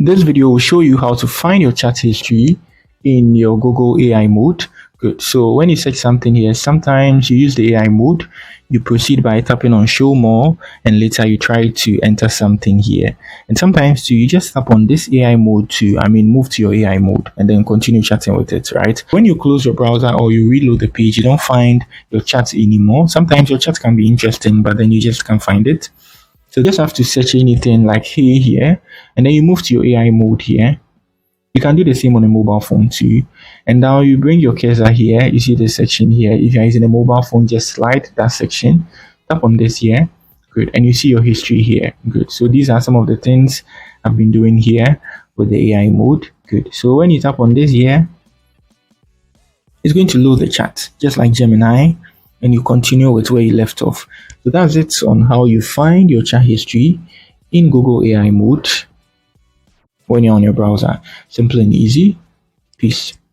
This video will show you how to find your chat history in your Google AI mode. Good. So when you search something here, sometimes you use the AI mode, you proceed by tapping on show more, and later you try to enter something here. And sometimes too, you just tap on this AI mode to, move to your AI mode and then continue chatting with it, right? When you close your browser or you reload the page, you don't find your chat anymore. Sometimes your chat can be interesting, but then you just can't find it. So you just have to search anything like hey here, and then you move to your AI mode here. You can do the same on a mobile phone too. And now you bring your cursor here. You see the section here. If you're using a mobile phone, just slide that section, tap on this here. Good. And you see your history here. Good. So these are some of the things I've been doing here with the AI mode. Good. So when you tap on this here, it's going to load the chat just like Gemini, and you continue with where you left off. So that's it on how you find your chat history in Google AI mode when you're on your browser. Simple and easy. Peace.